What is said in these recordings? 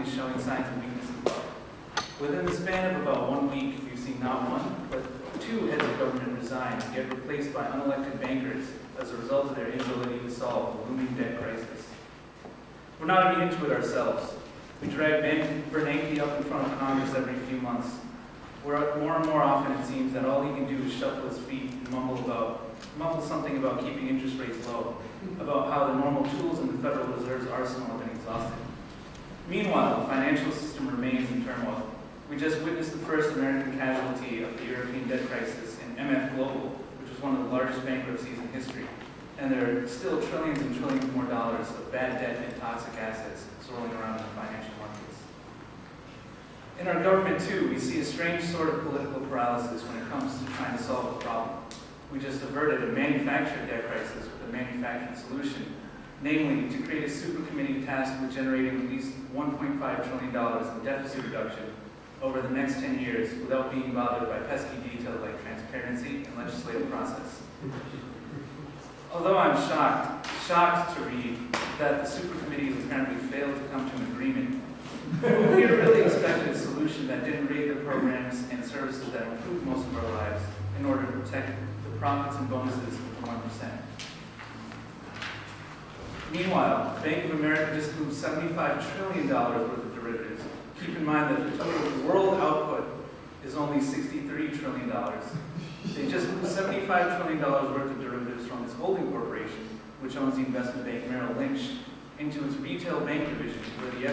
is showing signs of weakness and growth. Within the span of about 1 week, we've seen not one, but 2 heads of government resign and get replaced by unelected bankers as a result of their inability to solve the looming debt crisis. We're not immune to it ourselves. We drag Bernanke up in front of Congress every few months, where more and more often it seems that all he can do is shuffle his feet and mumble something about keeping interest rates low, about how the normal tools in the Federal Reserve's arsenal have been exhausted. Meanwhile, the financial system remains in turmoil. We just witnessed the first American casualty of the European debt crisis in MF Global, which was one of the largest bankruptcies in history. And there are still trillions and trillions more dollars of bad debt and toxic assets swirling around in the financial markets. In our government, too, we see a strange sort of political paralysis when it comes to trying to solve a problem. We just averted a manufactured debt crisis with a manufactured solution, namely to create a super committee tasked with generating at least $1.5 trillion in deficit reduction over the next 10 years without being bothered by pesky details like transparency and legislative process. Although I'm shocked to read that the super committee has apparently failed to come to an agreement, we had really expected a solution that didn't raid the programs and services that improve most of our lives in order to protect the profits and bonuses of the 1%. Meanwhile, Bank of America just moved $75 trillion worth of derivatives. Keep in mind that the total world output is only $63 trillion. They just moved $75 trillion worth of derivatives from its holding corporation, which owns the investment bank Merrill Lynch, into its retail bank division, where the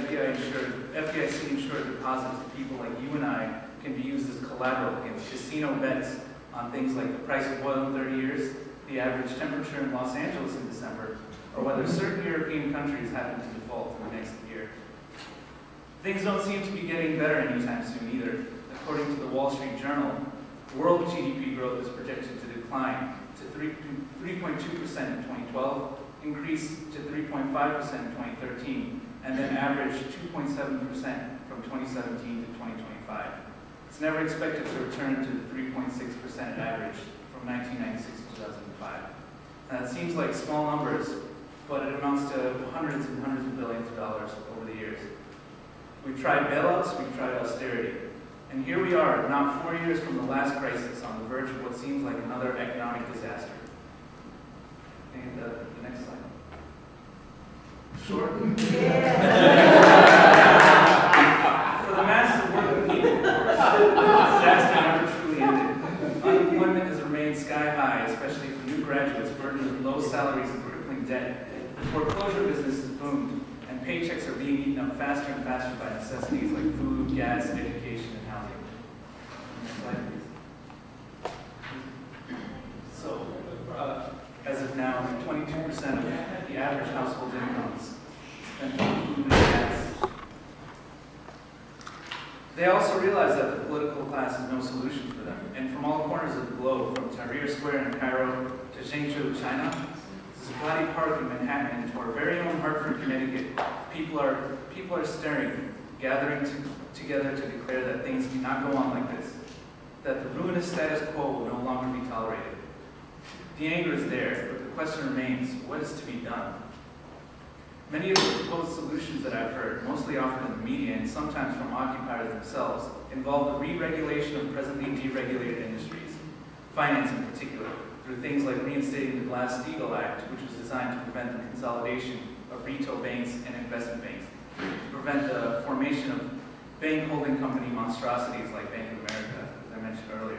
FDIC-insured deposits of people like you and I can be used as collateral against casino bets on things like the price of oil in 30 years, the average temperature in Los Angeles in December, or whether certain European countries happen to default in the next year. Things don't seem to be getting better anytime soon either. According to the Wall Street Journal, world GDP growth is projected to decline to 3.2% in 2012, increase to 3.5% in 2013, and then average 2.7% from 2017 to 2025. It's never expected to return to the 3.6% average from 1996 to 2005. Now, it seems like small numbers, but it amounts to hundreds and hundreds of billions of dollars over the years. We've tried bailouts, we've tried austerity. And here we are, not 4 years from the last crisis, on the verge of what seems like another economic disaster. And the next slide. Short? For the masses of working people, of course, the disaster never truly ended. Unemployment has remained sky high, especially for new graduates burdened with low salaries and crippling debt. The foreclosure business has boomed, and paychecks are being eaten up faster and faster by necessities like food, gas, education, and housing. Next slide, please. So, as of now, 22% of the average household income is spent on food and gas. They also realize that the political class has no solution for them, and from all corners of the globe, from Tahrir Square in Cairo to Zhengzhou, China, to Zuccotti Park in Manhattan, and to our very own Hartford, Connecticut, people are staring, gathering together to declare that things cannot go on like this, that the ruinous status quo will no longer be tolerated. The anger is there, but the question remains, what is to be done? Many of the proposed solutions that I've heard, mostly offered in the media and sometimes from occupiers themselves, involve the re-regulation of presently deregulated industries, finance in particular, through things like reinstating the Glass-Steagall Act, which was designed to prevent the consolidation of retail banks and investment banks, to prevent the formation of bank holding company monstrosities like Bank of America, as I mentioned earlier.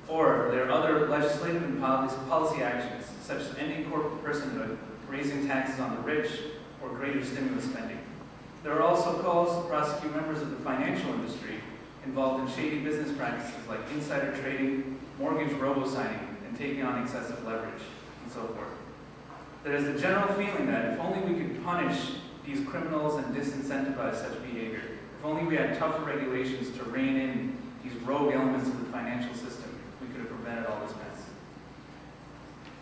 Or there are other legislative and policy actions, such as ending corporate personhood, raising taxes on the rich, or greater stimulus spending. There are also calls to prosecute members of the financial industry involved in shady business practices like insider trading, mortgage robo-signing, and taking on excessive leverage, and so forth. There is a general feeling that if only we could punish these criminals and disincentivize such behavior, if only we had tougher regulations to rein in these rogue elements of the financial system, we could have prevented all this mess.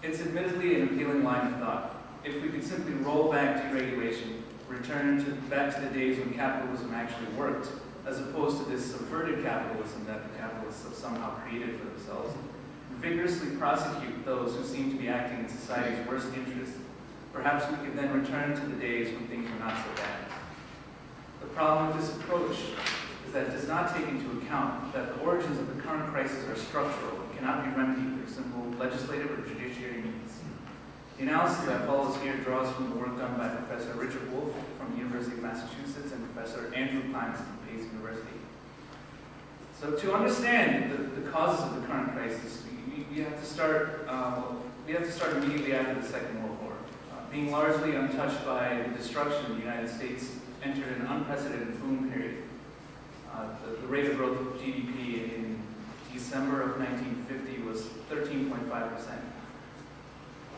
It's admittedly an appealing line of thought. If we could simply roll back deregulation, return back to the days when capitalism actually worked, as opposed to this subverted capitalism that the capitalists have somehow created for themselves, vigorously prosecute those who seem to be acting in society's worst interests, perhaps we could then return to the days when things were not so bad. The problem with this approach is that it does not take into account that the origins of the current crisis are structural and cannot be remedied through simple legislative or judiciary means. The analysis that follows here draws from the work done by Professor Richard Wolff from the University of Massachusetts and Professor Andrew Klein from Pace University. So to understand the causes of the current crisis, we have to start immediately after the Second World War. Being largely untouched by the destruction, the United States entered an unprecedented boom period. The rate of growth of GDP in December of 1950 was 13.5%.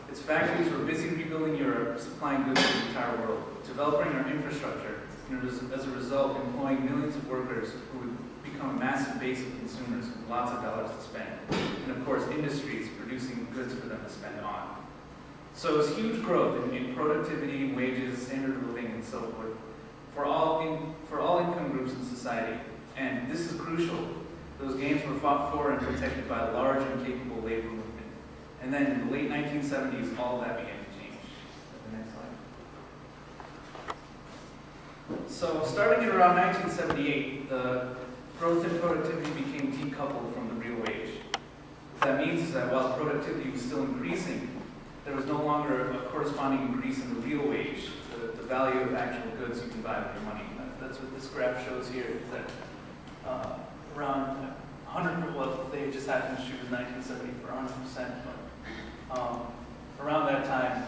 Its factories were busy rebuilding Europe, supplying goods to the entire world, developing our infrastructure, and as a result, employing millions of workers who would become a massive base of consumers with lots of dollars to spend. And of course, industries producing goods for them to spend on. So it was huge growth in productivity, wages, standard of living, and so forth for all income groups in society. And this is crucial. Those gains were fought for and protected by a large and capable labor movement. And then in the late 1970s, all of that began to change. The next slide. So starting at around 1978, the growth in productivity became decoupled from the real wage. What that means is that while productivity was still increasing, there was no longer a corresponding increase in the real wage, the value of actual goods you can buy with your money. That's what this graph shows here, is that around 100%, well, they just happened to choose 1970 for 100%, but around that time,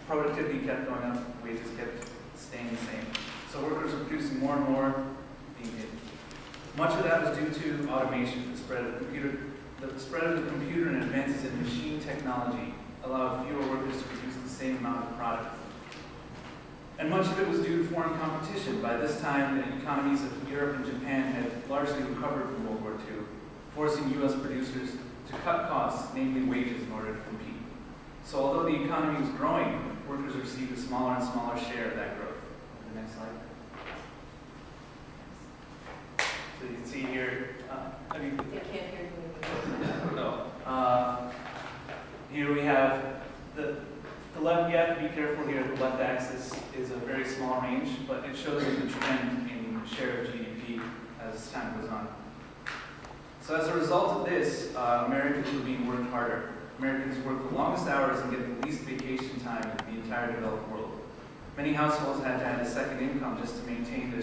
productivity kept going up, wages kept staying the same. So workers were producing more and more, being hit. Much of that was due to automation. The spread of the computer and advances in machine technology allowed fewer workers to produce the same amount of product. And much of it was due to foreign competition. By this time, the economies of Europe and Japan had largely recovered from World War II, forcing U.S. producers to cut costs, namely wages, in order to compete. So although the economy was growing, workers received a smaller and smaller share of that growth. The next slide. So you can see here, I can't hear you. No. Here we have the left, you have to be careful here, the left axis is a very small range, but it shows you the trend in share of GDP as time goes on. So as a result of this, Americans were being worked harder. Americans work the longest hours and get the least vacation time in the entire developed world. Many households had to add a second income just to maintain their